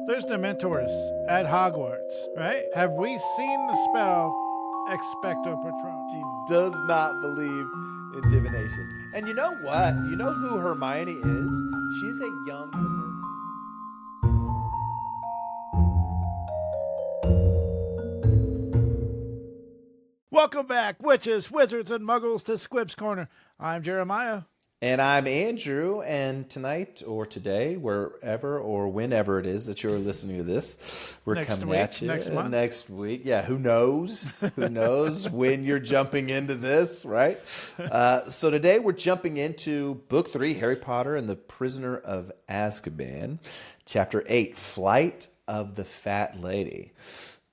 There's Dementors at Hogwarts, right? Have we seen the spell Expecto Patronum? She does not believe in divination. And you know what? You know who Hermione is? She's a young Minerva. Welcome back, witches, wizards, and muggles to Squibscorner. I'm Jeremiah. And I'm Andrew, and tonight or today, wherever or whenever it is that you're listening to this, we're coming at you next week. Yeah, who knows? Who knows when you're jumping into this, right? So today we're jumping into Book 3, Harry Potter and the Prisoner of Azkaban, Chapter 8, Flight of the Fat Lady.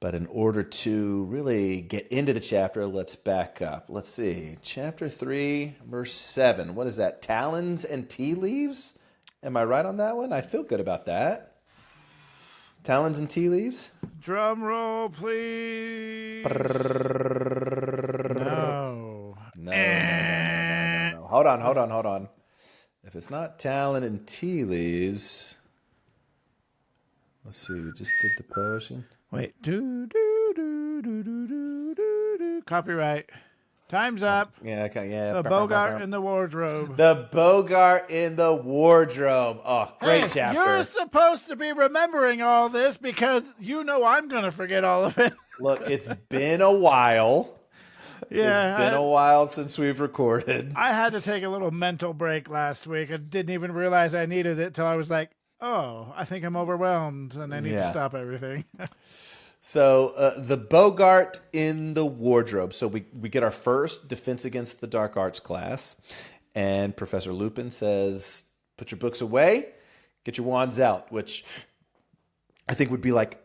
But in order to really get into the chapter, let's back up. Let's see. Chapter 3, verse 7. What is that? Talons and tea leaves? Am I right on that one? I feel good about that. Talons and tea leaves? Drum roll, please. No. No. Hold on. If it's not talon and tea leaves, let's see. We just did the potion. Wait. Copyright. Time's up. Yeah. The Bogart in the wardrobe. The Bogart in the wardrobe. Oh, great chapter. You're supposed to be remembering all this because you know I'm going to forget all of it. Look, it's been a while. Yeah, it's been a while since we've recorded. I had to take a little mental break last week. I didn't even realize I needed it till I was like, oh, I think I'm overwhelmed and I need to stop everything. So the Bogart in the wardrobe. So we get our first Defense Against the Dark Arts class. And Professor Lupin says, put your books away, get your wands out, which I think would be like,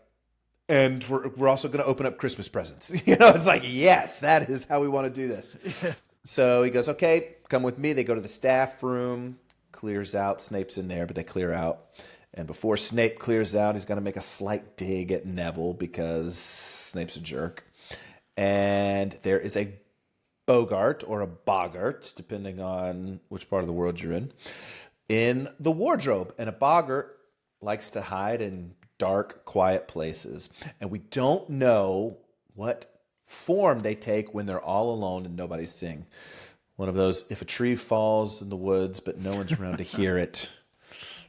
and we're also going to open up Christmas presents. You know, it's like, yes, that is how we want to do this. Yeah. So he goes, okay, come with me. They go to the staff room, clears out. Snape's in there, but they clear out. And before Snape clears out, he's going to make a slight dig at Neville because Snape's a jerk. And there is a Bogart or a Boggart, depending on which part of the world you're in the wardrobe. And a Boggart likes to hide in dark, quiet places. And we don't know what form they take when they're all alone and nobody's seeing. One of those, if a tree falls in the woods but no one's around to hear it,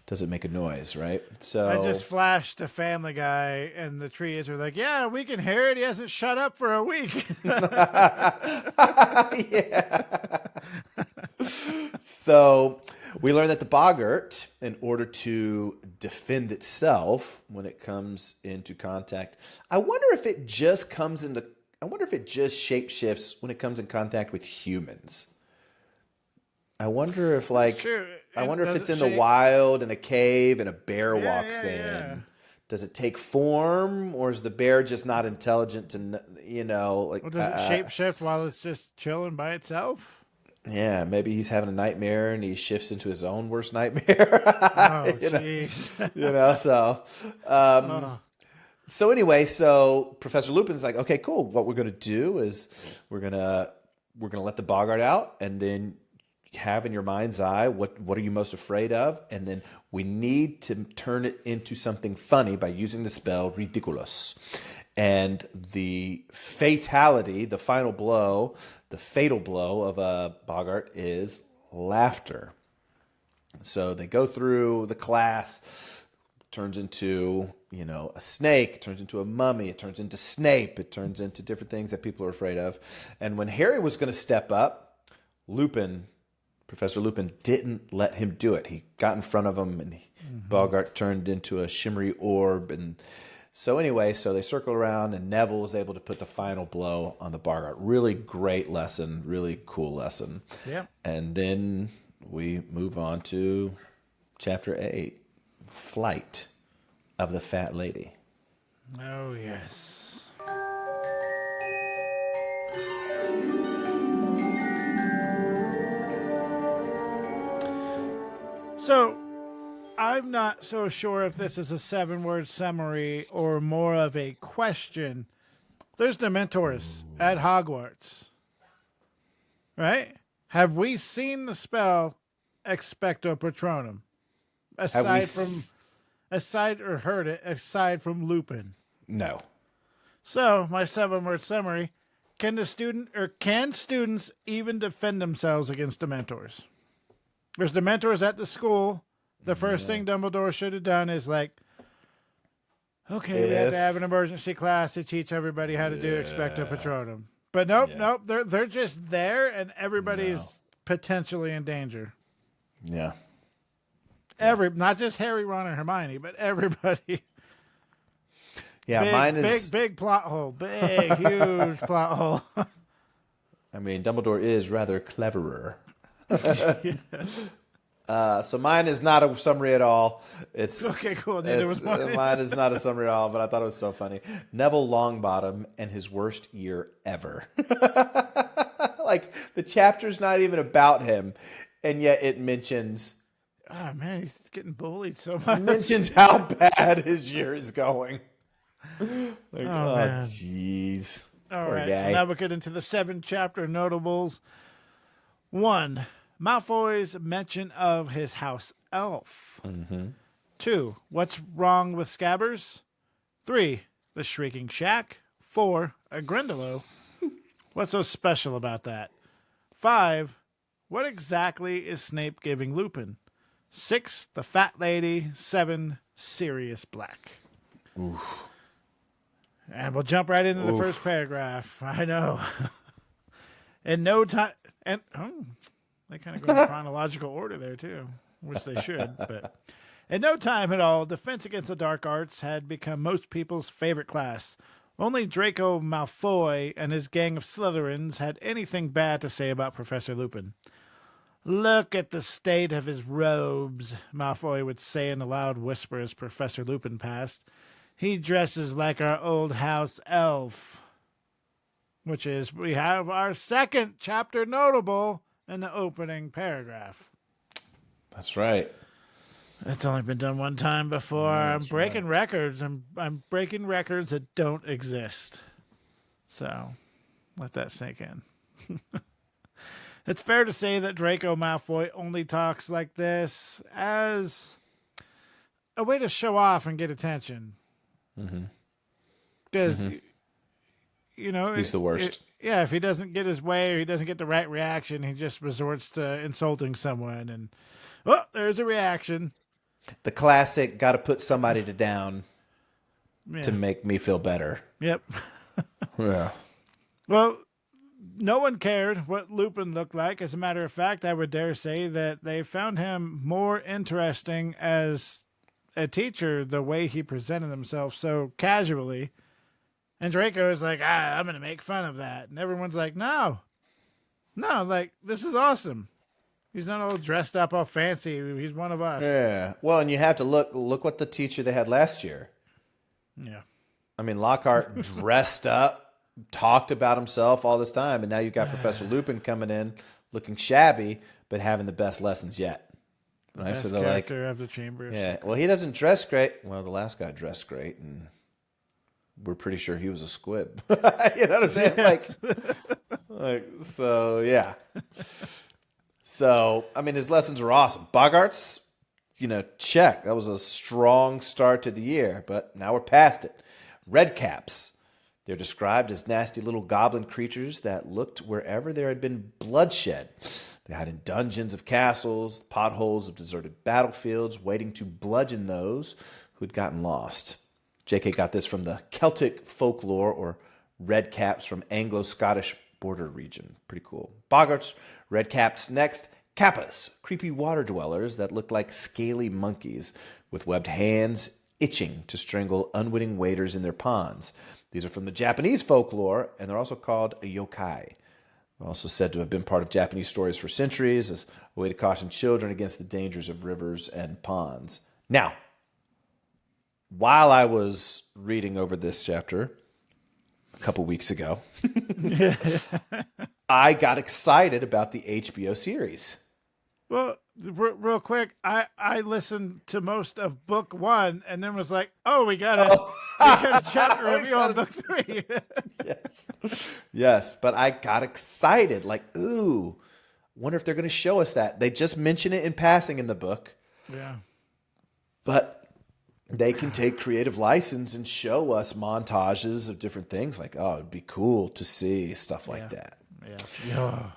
doesn't make a noise, right? So I just flashed a Family Guy, and the trees are like, yeah, we can hear it. He hasn't shut up for a week. Yeah. So we learned that the Boggart, in order to defend itself when it comes into contact, I wonder if it just shapeshifts when it comes in contact with humans. I wonder if it's in the wild in a cave and a bear walks in. Yeah. Does it take form, or is the bear just not intelligent to, does it shapeshift while it's just chilling by itself? Yeah, maybe he's having a nightmare and he shifts into his own worst nightmare. Oh, jeez. So anyway, so Professor Lupin's like, okay, cool. What we're going to do is we're going to let the Boggart out, and then have in your mind's eye what are you most afraid of, and then we need to turn it into something funny by using the spell ridiculous. And the fatality, the final blow, the fatal blow of a Boggart is laughter. So they go through the class, turns into a snake, it turns into a mummy, it turns into Snape, it turns into different things that people are afraid of. And when Harry was going to step up, Professor Lupin didn't let him do it. He got in front of him, and Boggart turned into a shimmery orb. And so anyway, they circle around, and Neville was able to put the final blow on the Boggart. Really great lesson, really cool lesson. Yeah. And then we move on to Chapter 8, Flight of the Fat Lady. Oh, yes. So, I'm not so sure if this is a 7-word summary or more of a question. There's Dementors at Hogwarts, right? Have we seen the spell Expecto Patronum? Aside from aside from Lupin. No. So, my 7-word summary: can students even defend themselves against Dementors? There's Dementors at the school. The first thing Dumbledore should have done is like, okay, we have to have an emergency class to teach everybody how to do Expecto Patronum. But nope, they're just there, and everybody's potentially in danger. Yeah. Not just Harry, Ron, and Hermione, but everybody. Yeah, mine is big plot hole, huge plot hole. I mean, Dumbledore is rather cleverer. So mine is not a summary at all. It's okay, cool. Neither was mine. Mine is not a summary at all, but I thought it was so funny. Neville Longbottom and his worst year ever. Like, the chapter's not even about him, and yet it mentions. Oh man, he's getting bullied so much. Mentions how bad his year is going. Like, man. Jeez. All Poor right, guy. so now we get into the 7-chapter notables. 1. Malfoy's mention of his house elf. 2. What's wrong with Scabbers? 3. The Shrieking Shack. 4. A Grindelow. What's so special about that? 5. What exactly is Snape giving Lupin? 6. The Fat Lady. 7. Sirius Black. Oof. And we'll jump right into the first paragraph. I know. In no time... And they kind of go in chronological order there, too, which they should. But in no time at all, Defense Against the Dark Arts had become most people's favorite class. Only Draco Malfoy and his gang of Slytherins had anything bad to say about Professor Lupin. Look at the state of his robes, Malfoy would say in a loud whisper as Professor Lupin passed. He dresses like our old house elf. Which is, we have our 2nd chapter notable in the opening paragraph. That's right. That's only been done one time before. I'm breaking records. I'm breaking records that don't exist. So, let that sink in. It's fair to say that Draco Malfoy only talks like this as a way to show off and get attention. Because, you know... He's the worst. If he doesn't get his way or he doesn't get the right reaction, he just resorts to insulting someone. And, there's a reaction. The classic, got to put somebody down to make me feel better. Yep. Yeah. Well, no one cared what Lupin looked like. As a matter of fact, I would dare say that they found him more interesting as a teacher, the way he presented himself so casually. And Draco is like, I'm going to make fun of that. And everyone's like, no, like, this is awesome. He's not all dressed up, all fancy. He's one of us. Yeah. Well, and you have to look what the teacher they had last year. Yeah. I mean, Lockhart dressed up, talked about himself all this time, and now you've got Professor Lupin coming in looking shabby, but having the best lessons yet. Right? Best so they're character like, of the Chambers. yeah, well, he doesn't dress great. Well, the last guy dressed great, and we're pretty sure he was a squib. You know what I'm saying? Yes. So, yeah. So, I mean, his lessons are awesome. Boggarts, check. That was a strong start to the year, but now we're past it. Redcaps. They're described as nasty little goblin creatures that looked wherever there had been bloodshed. They hide in dungeons of castles, potholes of deserted battlefields, waiting to bludgeon those who'd gotten lost. J.K. got this from the Celtic folklore, or redcaps from Anglo-Scottish border region. Pretty cool. Boggarts, redcaps next. Kappas, creepy water dwellers that look like scaly monkeys with webbed hands itching to strangle unwitting waders in their ponds. These are from the Japanese folklore, and they're also called a yokai. They're also said to have been part of Japanese stories for centuries as a way to caution children against the dangers of rivers and ponds. Now, while I was reading over this chapter a couple weeks ago, I got excited about the HBO series. Well, real quick, I listened to most of book 1 and then was like, we got a chapter review on book 3. Yes, but I got excited. Like, ooh, wonder if they're going to show us that. They just mention it in passing in the book. Yeah. But they can take creative license and show us montages of different things. Like, oh, it'd be cool to see stuff like that. Yeah.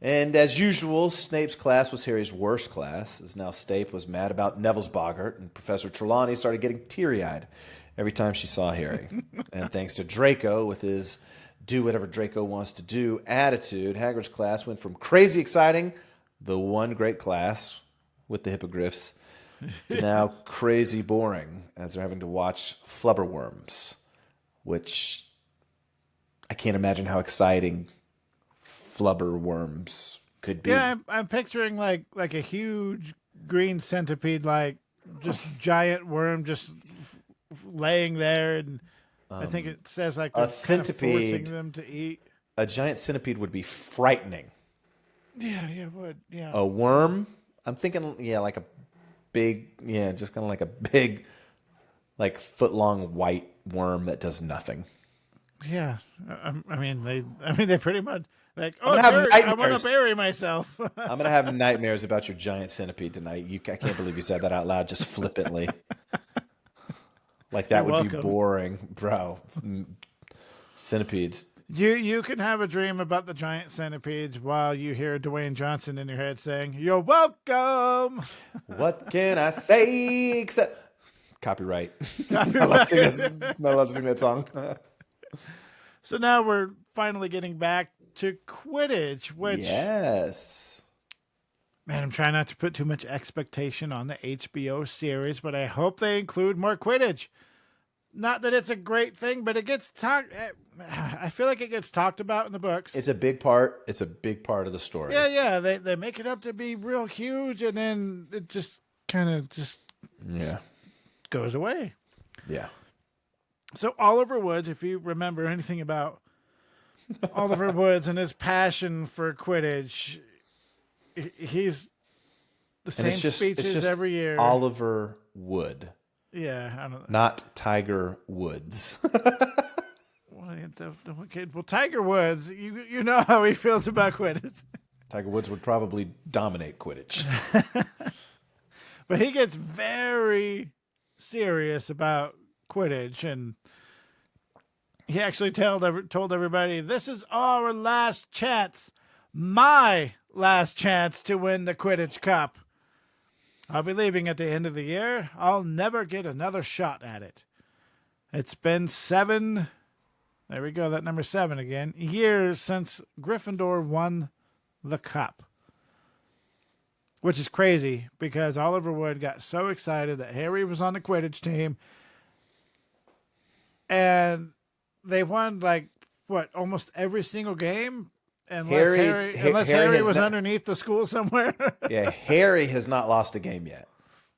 And as usual, Snape's class was Harry's worst class, as now Snape was mad about Neville's boggart, and Professor Trelawney started getting teary-eyed every time she saw Harry. And thanks to Draco, with his do whatever Draco wants to do attitude, Hagrid's class went from crazy exciting, the one great class with the hippogriffs, to now crazy boring, as they're having to watch flubberworms, which I can't imagine how exciting flubberworms could be. Yeah, I'm picturing like a huge green centipede, like just giant worm just laying there, and I think it says like a they're centipede, forcing them to eat. A giant centipede would be frightening. Yeah, it would. Yeah. A worm, I'm thinking, like a big, just kind of like a big, like foot-long white worm that does nothing. Yeah, I mean they pretty much like. Oh, I want to bury myself. I'm gonna have nightmares about your giant centipede tonight. I can't believe you said that out loud, just flippantly. Like that would be boring, bro. Centipedes. You can have a dream about the giant centipedes while you hear Dwayne Johnson in your head saying, "You're welcome." What can I say except copyright? I love to sing that song. So now we're finally getting back to Quidditch, which yes. Man, I'm trying not to put too much expectation on the HBO series, but I hope they include more Quidditch. Not that it's a great thing, but it gets talked. I feel like it gets talked about in the books. It's a big part. It's a big part of the story. Yeah. They make it up to be real huge, and then it just kind of goes away. Yeah. So Oliver Woods, if you remember anything about Oliver Woods and his passion for Quidditch, he's the same speeches every year. Oliver Wood. Yeah, I don't know. Not Tiger Woods. Well, Tiger Woods, you know how he feels about Quidditch. Tiger Woods would probably dominate Quidditch. But he gets very serious about Quidditch, and he actually told everybody, "This is our last chance, my last chance to win the Quidditch Cup. I'll be leaving at the end of the year. I'll never get another shot at it. It's been 7, there we go, that number 7 again, years since Gryffindor won the cup." Which is crazy, because Oliver Wood got so excited that Harry was on the Quidditch team. And they won, almost every single game? Unless Harry was underneath the school somewhere. Yeah, Harry has not lost a game yet.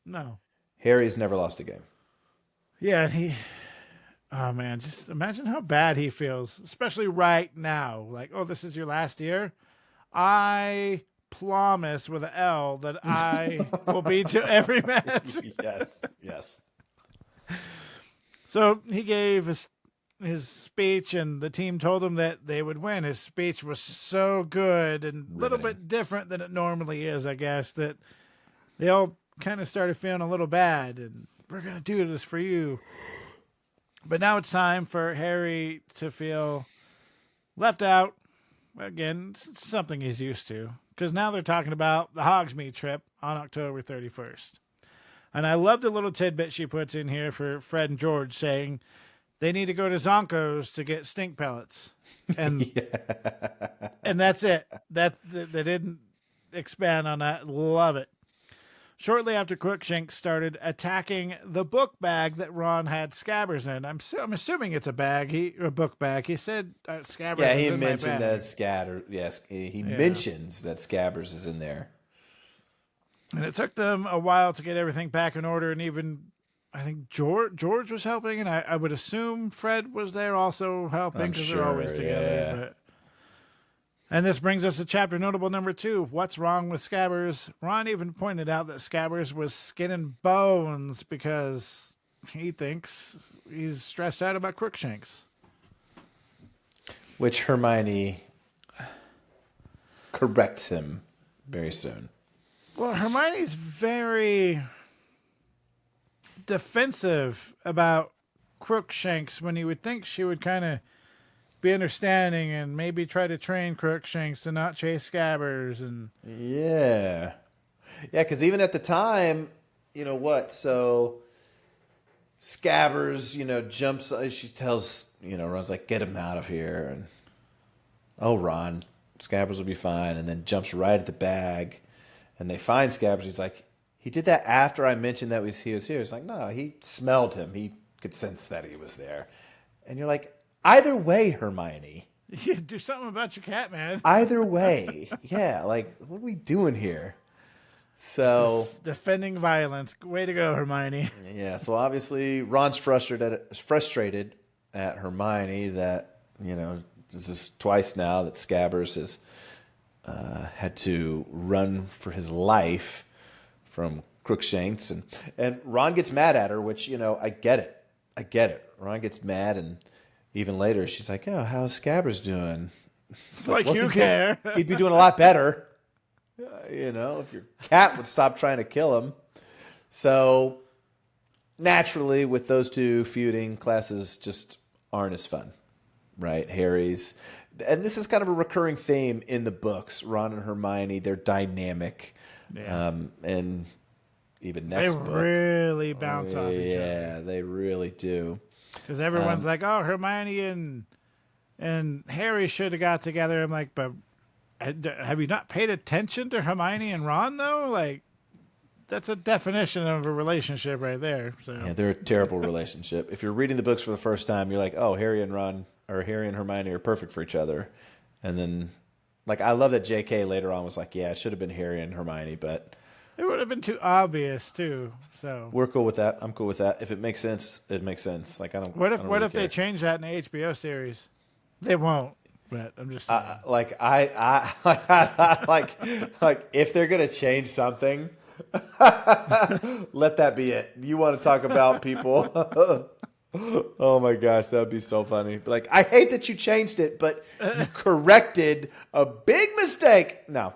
No. Harry's never lost a game. Yeah, oh man, just imagine how bad he feels, especially right now. Like, oh, this is your last year? I promise with an L that I will be to every match. Yes. So he gave his speech, and the team told him that they would win. His speech was so good and a little bit different than it normally is, I guess, that they all kind of started feeling a little bad, and we're going to do this for you. But now it's time for Harry to feel left out. Again, it's something he's used to, because now they're talking about the Hogsmeade trip on October 31st. And I love the little tidbit she puts in here for Fred and George, saying they need to go to Zonko's to get stink pellets. And and that's it. They didn't expand on that. Love it. Shortly after Crookshanks started attacking the book bag that Ron had Scabbers in. I'm assuming it's a book bag. He said Scabbers. Yeah, he mentioned that Scatter. Yes, he mentions that Scabbers is in there. And it took them a while to get everything back in order, and even I think George was helping, and I would assume Fred was there also helping, because they're always together. Yeah. But... And this brings us to chapter notable number 2, What's Wrong with Scabbers? Ron even pointed out that Scabbers was skin and bones because he thinks he's stressed out about Crookshanks. Which Hermione corrects him very soon. Well, Hermione's very defensive about Crookshanks when you would think she would kind of be understanding and maybe try to train Crookshanks to not chase Scabbers. And Yeah. Yeah, because even at the time, you know what? So Scabbers, jumps. She tells, Ron's like, get him out of here. And, oh, Ron, Scabbers will be fine. And then jumps right at the bag. And they find Scabbers. He's like, he did that after I mentioned that he was here. It's like, no, he smelled him. He could sense that he was there. And you're like, either way, Hermione. you do something about your cat, man. Either way. Yeah, like, what are we doing here? So Defending violence. Way to go, Hermione. yeah, so obviously Ron's frustrated at Hermione that, this is twice now that Scabbers has had to run for his life from Crookshanks, and Ron gets mad at her, which, I get it. Ron gets mad, and even later she's like, "Oh, how's Scabbers doing?" It's like you care. He'd be doing a lot better, if your cat would stop trying to kill him. So naturally, with those two feuding, classes just aren't as fun, right? Harry's, and this is kind of a recurring theme in the books. Ron and Hermione, they're dynamic. Yeah. And even next book. They really bounce off each other. Yeah, they really do. Because everyone's like, oh, Hermione and Harry should have got together. I'm like, but have you not paid attention to Hermione and Ron, though? Like, that's a definition of a relationship right there. So. Yeah, they're a terrible relationship. If you're reading the books for the first time, you're like, oh, Harry and Hermione are perfect for each other. And then, like, I love that J.K. later on was like, yeah, it should have been Harry and Hermione, but it would have been too obvious too. So we're cool with that. I'm cool with that. If it makes sense, it makes sense. Like, I don't. What if I don't really they change that in the HBO series? They won't. But I'm just saying. Like if they're gonna change something, let that be it. You want to talk about people? Oh my gosh, that would be so funny. Like, I hate that you changed it, but you corrected a big mistake. No.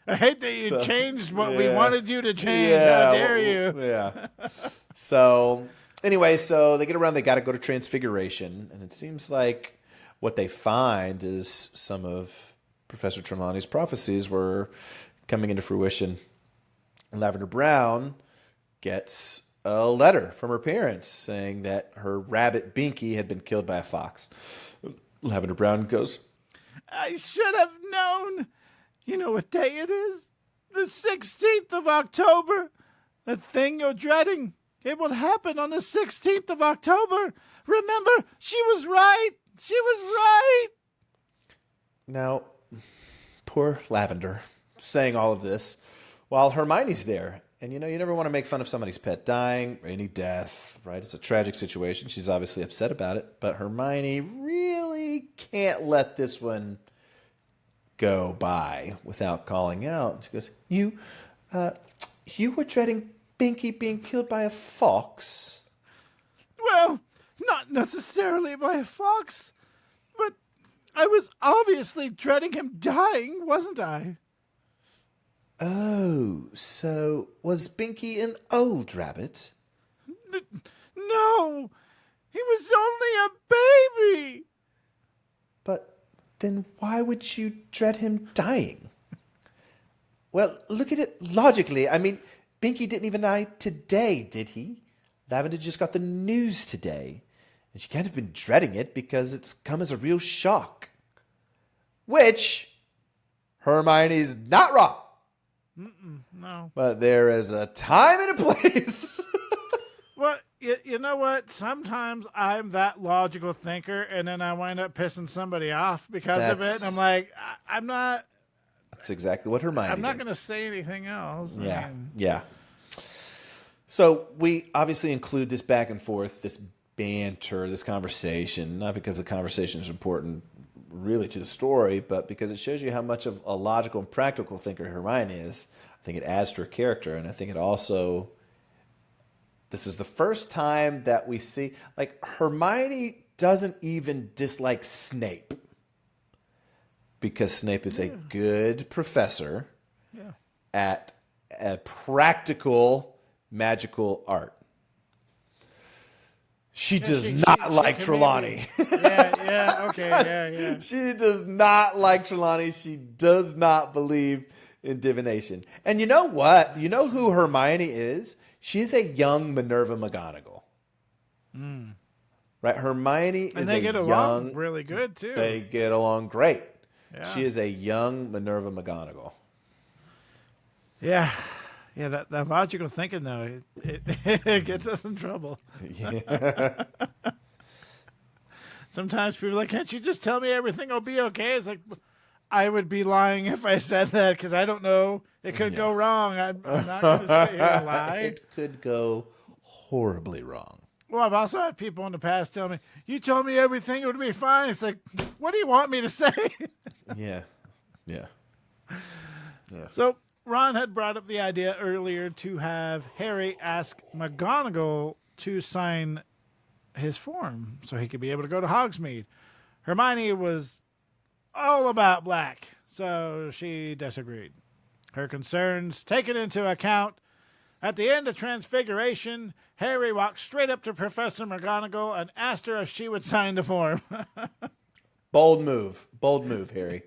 I hate that you changed what we wanted you to change. How dare you? Yeah. So, anyway, they get around. They got to go to Transfiguration. And it seems like what they find is some of Professor Trelawney's prophecies were coming into fruition. Lavender Brown gets a letter from her parents saying that her rabbit Binky had been killed by a fox. Lavender Brown goes, I should have known. You know what day it is? The 16th of October. The thing you're dreading. It will happen on the 16th of October. Remember, she was right. She was right. Now, poor Lavender, saying all of this while Hermione's there. And, you never want to make fun of somebody's pet dying or any death, right? It's a tragic situation. She's obviously upset about it. But Hermione really can't let this one go by without calling out. She goes, you were dreading Binky being killed by a fox? Well, not necessarily by a fox, but I was obviously dreading him dying, wasn't I? Oh, so was Binky an old rabbit? No, he was only a baby. But then why would you dread him dying? Well, look at it logically. I mean, Binky didn't even die today, did he? Lavender just got the news today. And she can't have been dreading it because it's come as a real shock. Which, Hermione's not wrong. No. But there is a time and a place. Well, you know what? Sometimes I'm that logical thinker, and then I wind up pissing somebody off because of it. And I'm like, I'm not. That's exactly what Hermione I'm not did. going to say anything else. Yeah, yeah. So we obviously include this back and forth, this banter, this conversation, not because the conversation is important really to the story, but because it shows you how much of a logical and practical thinker Hermione is. I think it adds to her character, and I think it also, this is the first time that we see, like, Hermione doesn't even dislike Snape because Snape is a good professor at a practical magical art. She does she not like can Trelawney. Yeah, okay, yeah. She does not like Trelawney. She does not believe in divination. And you know what? You know who Hermione is? She's a young Minerva McGonagall. Right? Hermione is And they a get along really good, too. They get along great. Yeah. She is a young Minerva McGonagall. Yeah. Yeah, that logical thinking, though, it gets us in trouble. Yeah. Sometimes people are like, can't you just tell me everything will be okay? It's like, I would be lying if I said that because I don't know. It could go wrong. I'm not going to sit here and lie. It could go horribly wrong. Well, I've also had people in the past tell me, you told me everything, it would be fine. It's like, what do you want me to say? Yeah. So Ron had brought up the idea earlier to have Harry ask McGonagall to sign his form so he could be able to go to Hogsmeade. Hermione was all about Black, so she disagreed. Her concerns taken into account, at the end of Transfiguration, Harry walked straight up to Professor McGonagall and asked her if she would sign the form. Bold move, Harry.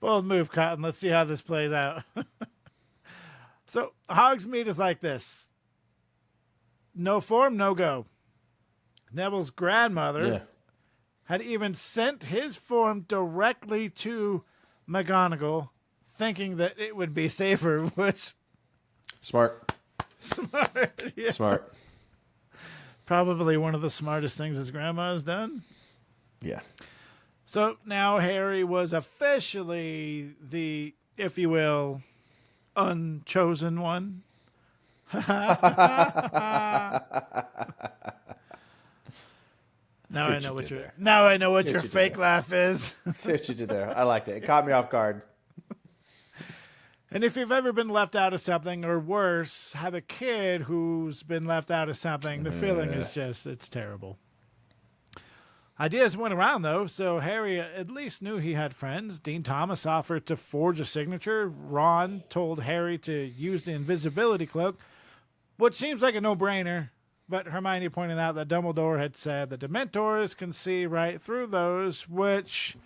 Bold move, Cotton. Let's see how this plays out. So Hogsmeade is like this. No form, no go. Neville's grandmother had even sent his form directly to McGonagall, thinking that it would be safer, which... Smart. Yeah. Smart. Probably one of the smartest things his grandma has done. Yeah. So now Harry was officially the, if you will, unchosen one. Now I know what your fake laugh is. See what you did there. I liked it. It caught me off guard. And if you've ever been left out of something, or worse, have a kid who's been left out of something, the feeling is just, it's terrible. Ideas went around, though, so Harry at least knew he had friends. Dean Thomas offered to forge a signature. Ron told Harry to use the invisibility cloak, which seems like a no-brainer. But Hermione pointed out that Dumbledore had said the Dementors can see right through those, which...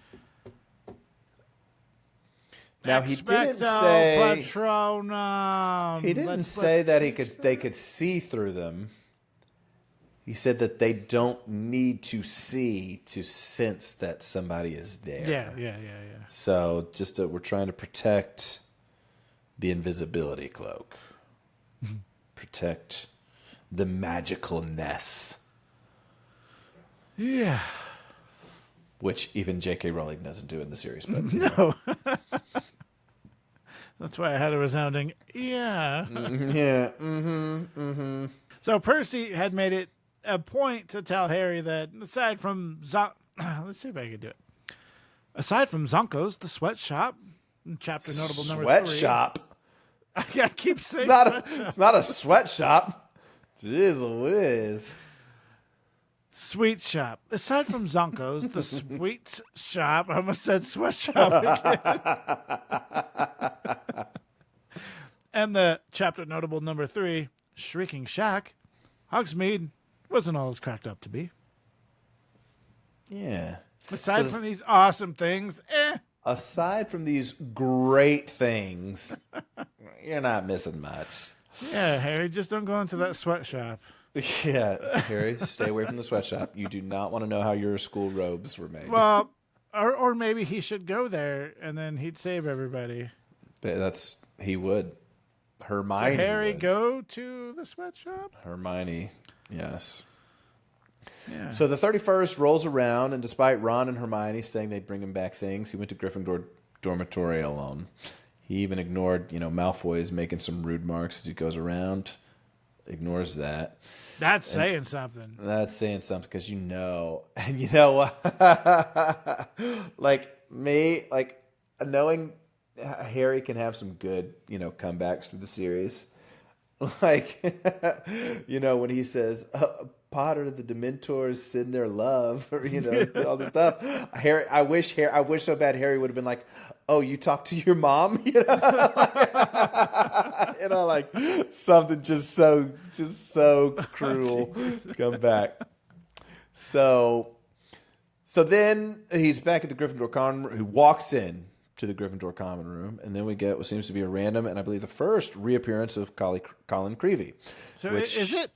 Now he didn't say Patronum. He didn't say that they could see through them. He said that they don't need to see to sense that somebody is there. Yeah. So just we're trying to protect the invisibility cloak. Protect the magicalness. Yeah. Which even J.K. Rowling doesn't do in the series. But no. That's why I had a resounding, yeah. Yeah. So Percy had made it a point to tell Harry that aside from let's see if I can do it. Aside from Zonko's, the sweatshop, chapter notable number 3. Sweatshop? I keep saying It's not a sweatshop. It is a whiz. Sweet shop. Aside from Zonko's, the sweet shop. I almost said sweatshop again. And the chapter notable number 3, Shrieking Shack. Hogsmeade wasn't all it's cracked up to be. Yeah. Aside from these awesome things, Aside from these great things, you're not missing much. Yeah, Harry, just don't go into that sweatshop. Yeah, Harry, stay away from the sweatshop. You do not want to know how your school robes were made. Well, or maybe he should go there and then he'd save everybody. He would. Hermione. Did Harry would. go to the sweatshop? Hermione, yes. Yeah. So the 31st rolls around, and despite Ron and Hermione saying they'd bring him back things, he went to Gryffindor dormitory alone. He even ignored, Malfoy is making some rude marks as he goes around. Ignores that. That's saying something. That's saying something because and you know what? Knowing Harry can have some good, comebacks through the series. When he says, Potter, the Dementors send their love, or, all this stuff. I wish so bad Harry would have been like, oh, you talk to your mom? Like something just so cruel to come back. So then he's back at the Gryffindor common room. He walks in to the Gryffindor common room, and then we get what seems to be a random and I believe the first reappearance of Colin Creevey. So is it?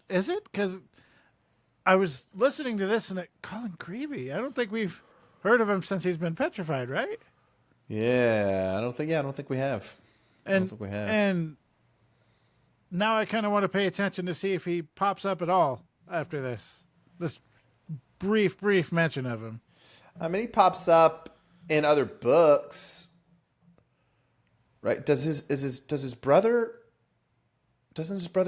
Because I was listening to this and Colin Creevey. I don't think we've heard of him since he's been petrified, right? Yeah, I don't think we have. And now I kind of want to pay attention to see if he pops up at all after this. This brief mention of him. I mean, he pops up in other books, right? Doesn't his brother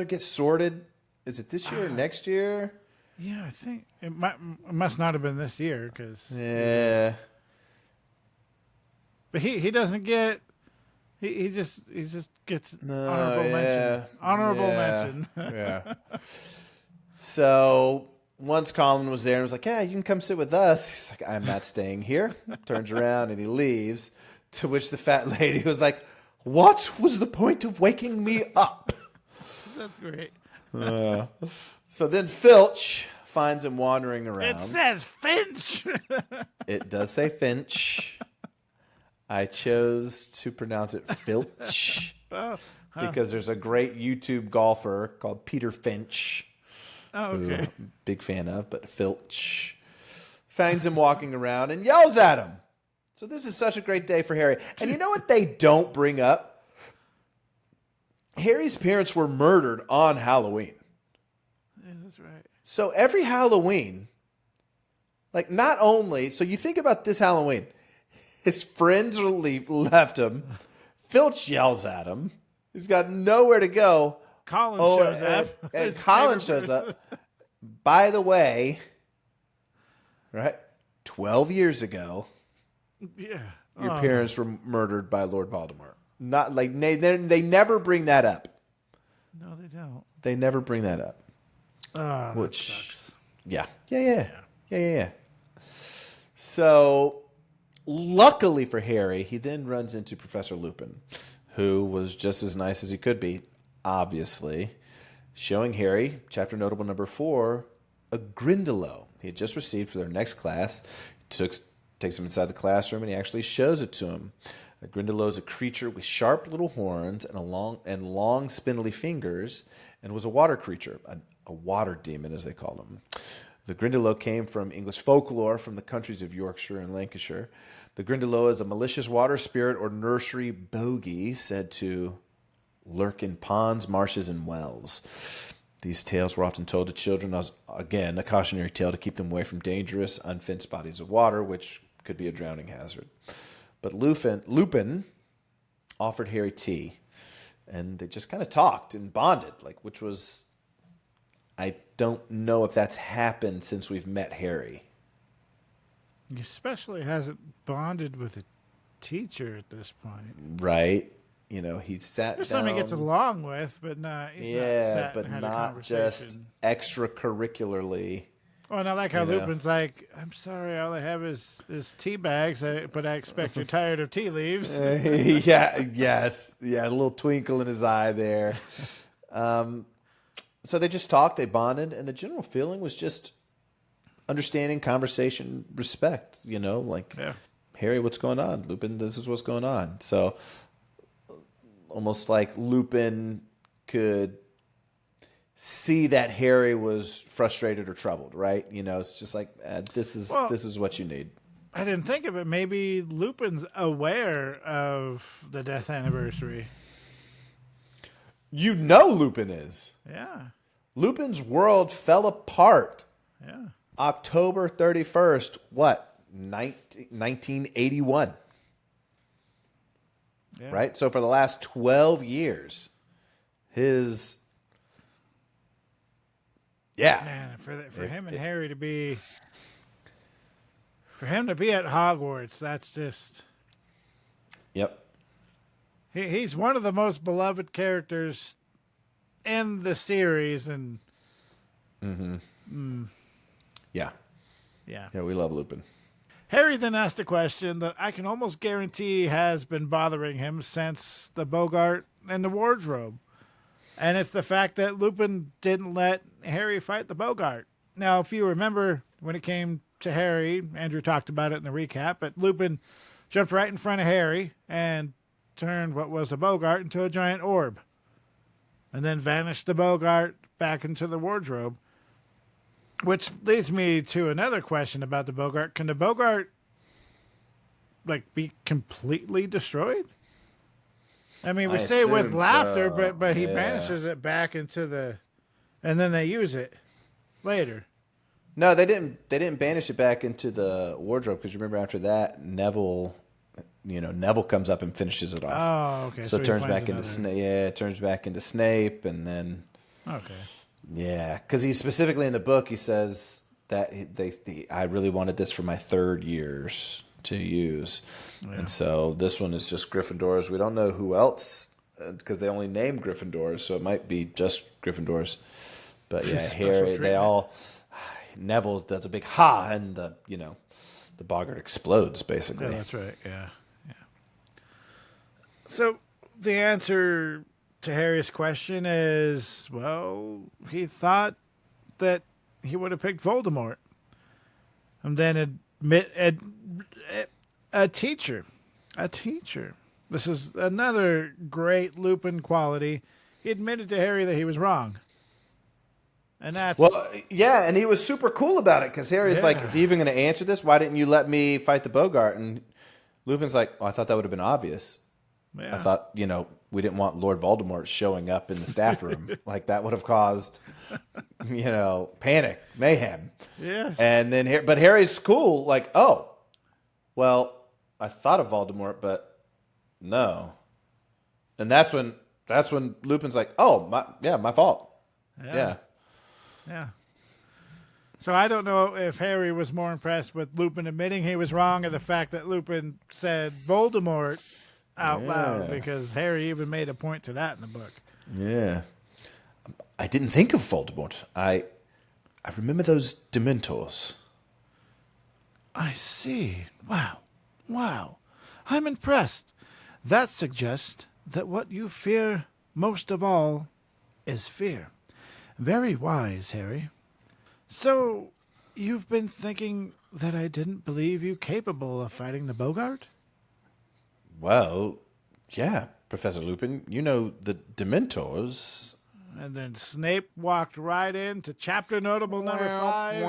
get sorted? Is it this year or next year? Yeah, I think it must not have been this year because. Yeah. But he doesn't get. He just gets honorable mention. Honorable mention. Yeah. So once Colin was there and was like, "Yeah, you can come sit with us," he's like, "I'm not staying here." Turns around and he leaves. To which the fat lady was like, "What was the point of waking me up?" That's great. So then Filch finds him wandering around. It says Finch. It does say Finch. I chose to pronounce it Filch because there's a great YouTube golfer called Peter Finch. Oh, okay. Who I'm a big fan of, but Filch finds him walking around and yells at him. So this is such a great day for Harry. And you know what they don't bring up? Harry's parents were murdered on Halloween. Yeah, that's right. So every Halloween, like not only, so you think about this Halloween, his friends left him. Filch yells at him. He's got nowhere to go. Colin shows up. And Colin shows up. By the way, right? 12 years ago, Yeah. your parents were murdered by Lord Voldemort. Not like they never bring that up. No, they don't. They never bring that up. Which sucks. Yeah. So, luckily for Harry, he then runs into Professor Lupin, who was just as nice as he could be, obviously, showing Harry, chapter notable number 4, a Grindelow he had just received for their next class. Takes him inside the classroom, and he actually shows it to him. A Grindelow is a creature with sharp little horns and long spindly fingers, and was a water creature, a water demon, as they called him. The Grindelow came from English folklore from the countries of Yorkshire and Lancashire. The Grindelow is a malicious water spirit or nursery bogey said to lurk in ponds, marshes, and wells. These tales were often told to children as, again, a cautionary tale to keep them away from dangerous, unfenced bodies of water, which could be a drowning hazard. But Lupin offered Harry tea, and they just kind of talked and bonded, which was, I don't know if that's happened since we've met Harry. He especially hasn't bonded with a teacher at this point. Right. He sat There's down. something he gets along with, but he's not sat but and had a not conversation. just extracurricularly. Oh, and I like how Lupin's like, I'm sorry, all I have is tea bags, but I expect you're tired of tea leaves. Yes. Yeah, a little twinkle in his eye there. So they just talked, they bonded, and the general feeling was just understanding, conversation, respect, Harry, what's going on? Lupin, this is what's going on. So almost like Lupin could see that Harry was frustrated or troubled, right? It's just like, this is what you need. I didn't think of it. Maybe Lupin's aware of the death anniversary. Lupin is. Yeah. Lupin's world fell apart. Yeah. October 31st, 1981. Yeah. Right? So for the last 12 years, his... Yeah. Man, for him and Harry to be... For him to be at Hogwarts, that's just... Yep. He's one of the most beloved characters in the series, and... Mm-hmm. Mm. Yeah. Yeah. Yeah, we love Lupin. Harry then asked a question that I can almost guarantee has been bothering him since the Bogart and the wardrobe. And it's the fact that Lupin didn't let Harry fight the Bogart. Now, if you remember when it came to Harry, Andrew talked about it in the recap, but Lupin jumped right in front of Harry and turned what was the Bogart into a giant orb. And then vanished the Bogart back into the wardrobe. Which leads me to another question about the Bogart. Can the Bogart, be completely destroyed? I mean, we say with laughter, so. but he banishes it back into the... And then they use it later. No, they didn't. They didn't banish it back into the wardrobe because remember after that, Neville comes up and finishes it off. Oh, okay. So it turns back into Snape. Yeah, it turns back into Snape, and then. Okay. Yeah, because he specifically in the book he says that I really wanted this for my third years to use, and so this one is just Gryffindors. We don't know who else because they only name Gryffindors, so it might be just Gryffindors. But yeah, Harry, they all. Neville does a big ha, and the Bogart explodes basically. Yeah, that's right. Yeah. So the answer to Harry's question is, well, he thought that he would have picked Voldemort, and then a teacher. This is another great Lupin quality. He admitted to Harry that he was wrong. And that's... Well, yeah, and he was super cool about it because Harry's like, is he even going to answer this? Why didn't you let me fight the Bogart? And Lupin's like, well, I thought that would have been obvious. Yeah. I thought, we didn't want Lord Voldemort showing up in the staff room. Like, that would have caused, panic, mayhem. Yeah. And then, but Harry's cool, like, oh, well, I thought of Voldemort, but no. And that's when Lupin's like, oh, my fault. Yeah. Yeah. So I don't know if Harry was more impressed with Lupin admitting he was wrong or the fact that Lupin said Voldemort out loud, because Harry even made a point to that in the book. Yeah. I didn't think of Voldemort. I remember those Dementors. I see. Wow. I'm impressed. That suggests that what you fear most of all is fear. Very wise, Harry. So, you've been thinking that I didn't believe you capable of fighting the Bogart? Well, yeah, Professor Lupin. You know the Dementors. And then Snape walked right into chapter notable number 5.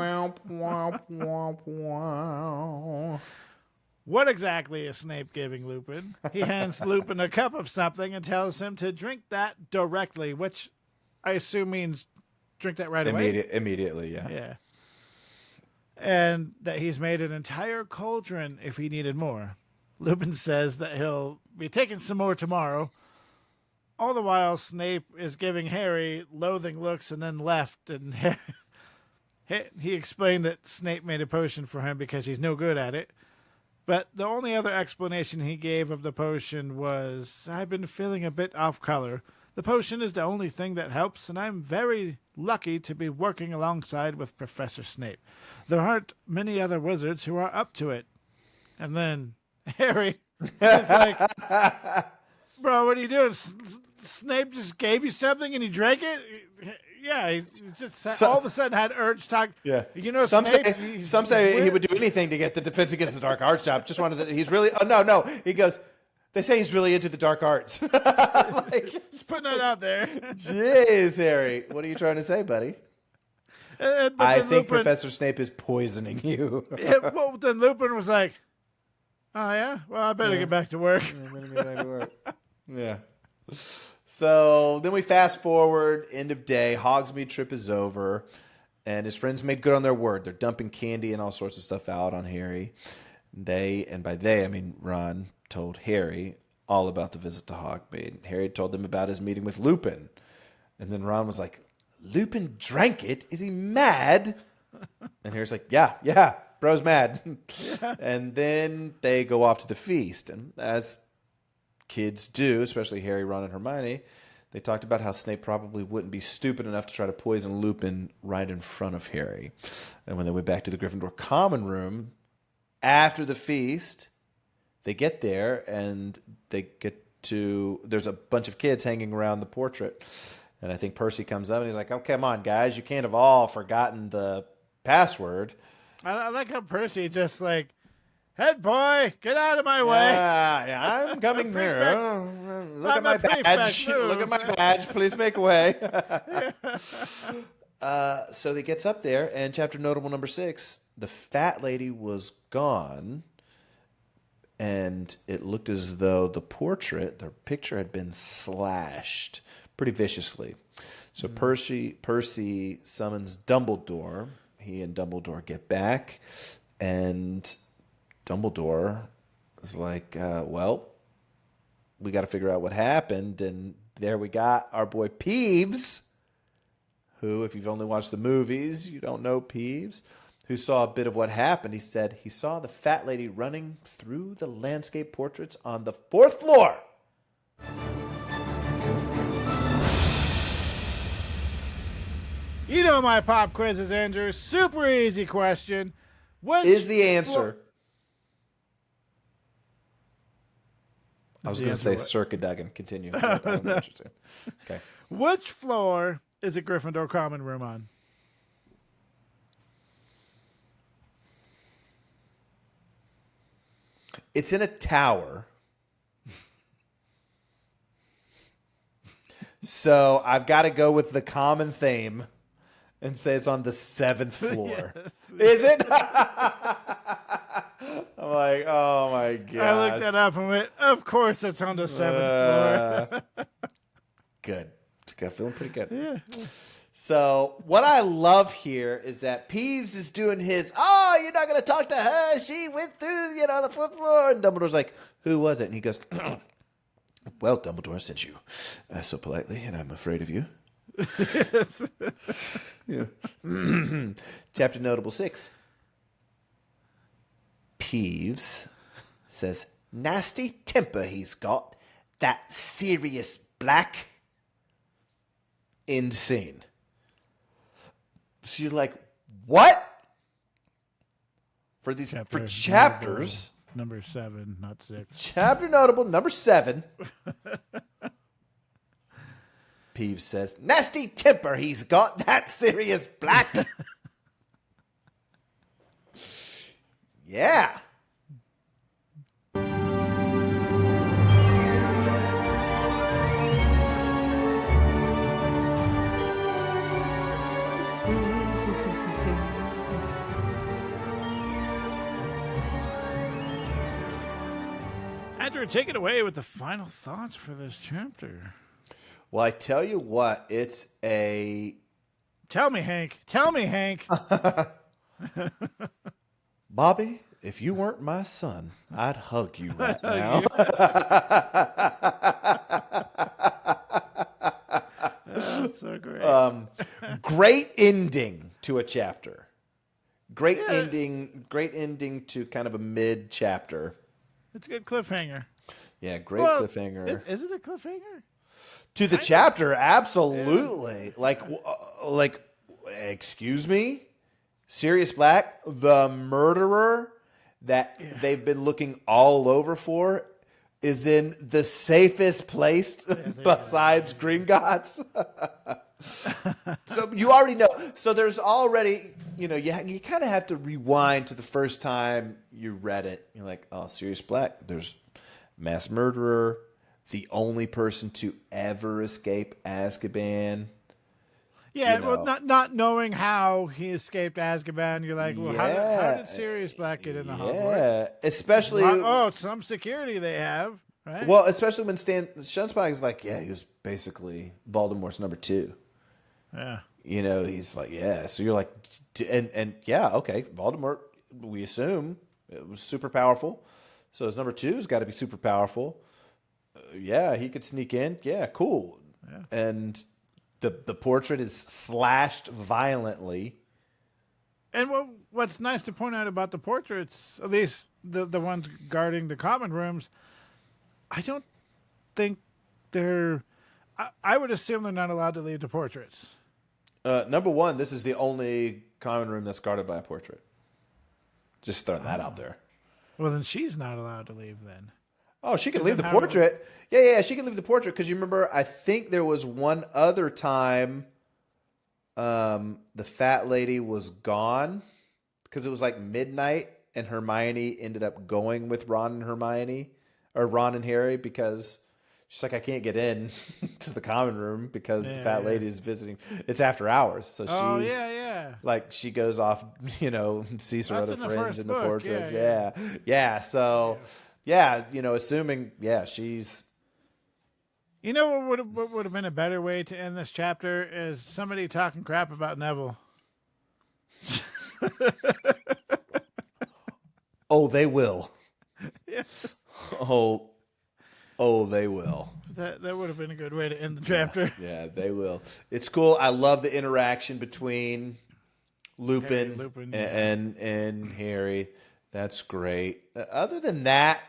What exactly is Snape giving Lupin? He hands Lupin a cup of something and tells him to drink that directly, which I assume means drink that right away. Immediately, yeah. Yeah. And that he's made an entire cauldron if he needed more. Lupin says that he'll be taking some more tomorrow. All the while, Snape is giving Harry loathing looks and then left. And he explained that Snape made a potion for him because he's no good at it. But the only other explanation he gave of the potion was, I've been feeling a bit off color. The potion is the only thing that helps, and I'm very lucky to be working alongside with Professor Snape. There aren't many other wizards who are up to it. And then Harry is like, bro, what are you doing? Snape just gave you something and you drank it? Yeah, he just all of a sudden had urge to talk. Yeah, some Snape, some say he would do anything to get the Defense Against the Dark Arts job. Just wanted he's really. Oh no, he goes. They say he's really into the dark arts. Just putting that out there. Jeez, Harry, what are you trying to say, buddy? I think Professor Snape is poisoning you. Well, then Lupin was like, "Oh yeah, well I better get back to work." Yeah. So then we fast forward, end of day, Hogsmeade trip is over, and his friends made good on their word. They're dumping candy and all sorts of stuff out on Harry. And by they, I mean Ron, told Harry all about the visit to Hogsmeade. Harry told them about his meeting with Lupin. And then Ron was like, Lupin drank it? Is he mad? And Harry's like, yeah, bro's mad. Yeah. And then they go off to the feast. And as kids do, especially Harry, Ron, and Hermione, they talked about how Snape probably wouldn't be stupid enough to try to poison Lupin right in front of Harry. And when they went back to the Gryffindor common room, After the feast, they get there and they get to, there's a bunch of kids hanging around the portrait. And I think Percy comes up and he's like, oh, come on, guys. You can't have all forgotten the password. I like how Percy just like, head boy, get out of my way. Yeah, I'm coming there. Look at my badge. Look at my badge. Please make way. So he gets up there, and chapter notable number 6, the fat lady was gone, and it looked as though the picture had been slashed pretty viciously. So Percy summons Dumbledore. He and Dumbledore get back, and Dumbledore is like, well, we got to figure out what happened. And there we got our boy Peeves, who, if you've only watched the movies, you don't know Peeves, who saw a bit of what happened. He said he saw the fat lady running through the landscape portraits on the 4th floor. You know my pop quizzes, Andrew. Super easy question. Which Is the answer... I was going to say Circa Duggan. Continue. Okay. Which floor is a Gryffindor common room on? It's in a tower. So I've got to go with the common theme and say it's on the 7th floor. Yes. Is it? I'm like, oh my god! I looked that up and went, of course it's on the 7th floor. Good. Feeling pretty good. Yeah. So what I love here is that Peeves is doing his, oh, you're not going to talk to her. She went through, the 4th floor. And Dumbledore's like, who was it? And he goes, well, Dumbledore sent you so politely, and I'm afraid of you. Yes. Yeah. Chapter notable 6. Peeves says, nasty temper he's got. That Sirius Black. Insane. So you're like, what? For these chapters. Number 7, not 6. Chapter notable number 7. Peeves says, nasty temper he's got, that Sirius Black. Yeah. Andrew, take it away with the final thoughts for this chapter. Well, I tell you what, it's a... Tell me, Hank. Tell me, Hank. Bobby, if you weren't my son, I'd hug you right now. That's so great. Great ending to a chapter. Great ending to kind of a mid-chapter. It's a good cliffhanger. Yeah, great cliffhanger. Is it a cliffhanger? To the chapter, absolutely. Yeah. Like, excuse me? Sirius Black, the murderer that they've been looking all over for, is in the safest place besides Gringotts. So you already know. So there's already, you kind of have to rewind to the first time you read it. You're like, oh, Sirius Black, there's mass murderer, the only person to ever escape Azkaban. Yeah, well, not knowing how he escaped Azkaban, you're like, well, how did Sirius Black get in the Hogwarts? Yeah, especially... some security they have, right? Well, especially when Shunsbach is like, yeah, he was basically Voldemort's number 2. Yeah. He's like, yeah. So you're like, and yeah, okay, Voldemort, we assume, it was super powerful. So his number 2's got to be super powerful. Yeah, he could sneak in. Yeah, cool. Yeah. And the portrait is slashed violently. And what's nice to point out about the portraits, at least the ones guarding the common rooms, I don't think they're... I would assume they're not allowed to leave the portraits. Number 1, this is the only common room that's guarded by a portrait. Just throwing that out there. Well, then she's not allowed to leave then. Oh, she can leave the how- portrait. Yeah, she can leave the portrait because you remember. I think there was one other time, the fat lady was gone because it was like midnight, and Hermione ended up going with Ron and Hermione, or Ron and Harry, because she's like, I can't get in to the common room because the fat lady is visiting. It's after hours, so she's like, she goes off, and sees her That's other in the friends first in the book, portraits. yeah. So. Assuming, she's. You know what would have been a better way to end this chapter is somebody talking crap about Neville. Oh, they will. Yeah. Oh, they will. That would have been a good way to end the chapter. Yeah, they will. It's cool. I love the interaction between Lupin, and Harry. That's great. Other than that,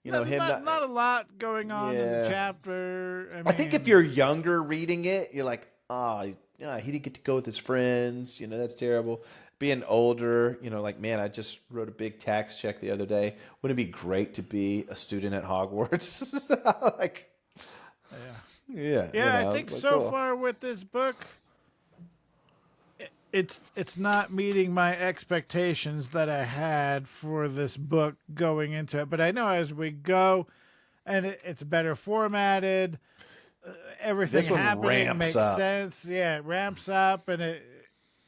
not a lot going on in the chapter. I think if you're younger reading it, you're like, he didn't get to go with his friends. That's terrible. Being older, man, I just wrote a big tax check the other day. Wouldn't it be great to be a student at Hogwarts? I think so far with this book, it's not meeting my expectations that I had for this book going into it. But I know as we go, and it's better formatted, everything happening makes sense. Yeah, it ramps up, and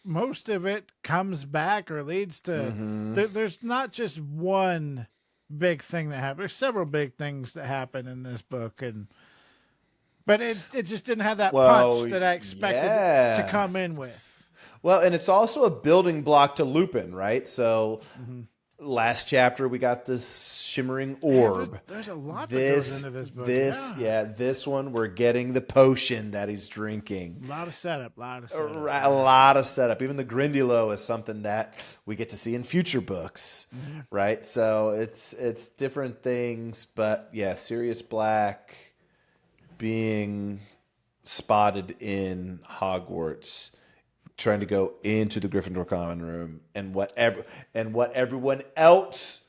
most of it comes back or leads to. There's not just one big thing that happens. There's several big things that happen in this book, but it just didn't have that punch that I expected to come in with. Well, and it's also a building block to Lupin, right? So last chapter we got this shimmering orb. There's a lot that goes into this book. This one we're getting the potion that he's drinking. A lot of setup. A lot of setup. Even the Grindelow is something that we get to see in future books, right? So it's different things, but Sirius Black being spotted in Hogwarts, trying to go into the Gryffindor common room, and what everyone else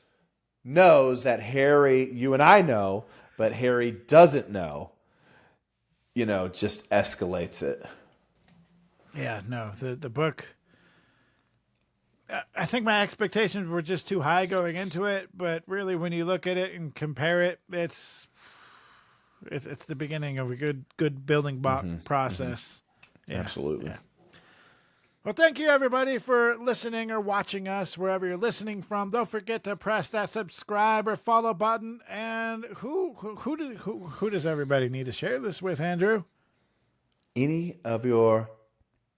knows that Harry, you and I know, but Harry doesn't know, just escalates it. Yeah, no, the book, I think my expectations were just too high going into it, but really when you look at it and compare it, it's the beginning of a good building block process. Yeah, absolutely. Yeah. Well, thank you, everybody, for listening or watching us wherever you're listening from. Don't forget to press that subscribe or follow button. And who does everybody need to share this with, Andrew? Any of your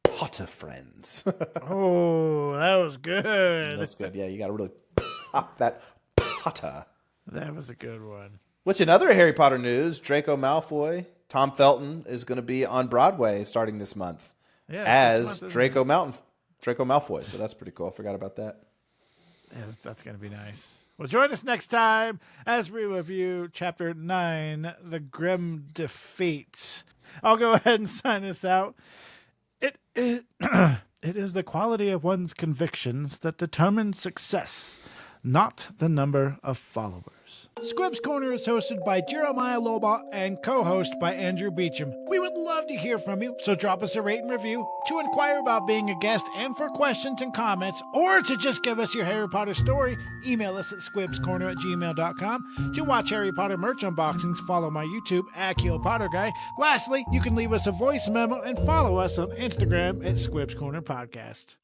Potter friends. Oh, that was good. That's good. Yeah, you got to really pop that Potter. That was a good one. Which, in other Harry Potter news, Draco Malfoy, Tom Felton, is going to be on Broadway starting this month. Yeah, as Draco Malfoy. So that's pretty cool. I forgot about that. Yeah, that's going to be nice. Well, join us next time as we review Chapter 9, The Grim Defeat. I'll go ahead and sign us out. It is the quality of one's convictions that determines success, not the number of followers. Squibscorner is hosted by Jeremiah Lobot and co-host by Andrew Beecham. We would love to hear from you, so drop us a rate and review, to inquire about being a guest and for questions and comments, or to just give us your Harry Potter story. Email us at squibscorner@gmail.com. To watch Harry Potter merch unboxings, follow my YouTube, @KillPotterGuy. Lastly, you can leave us a voice memo and follow us on Instagram @SquibscornerPodcast.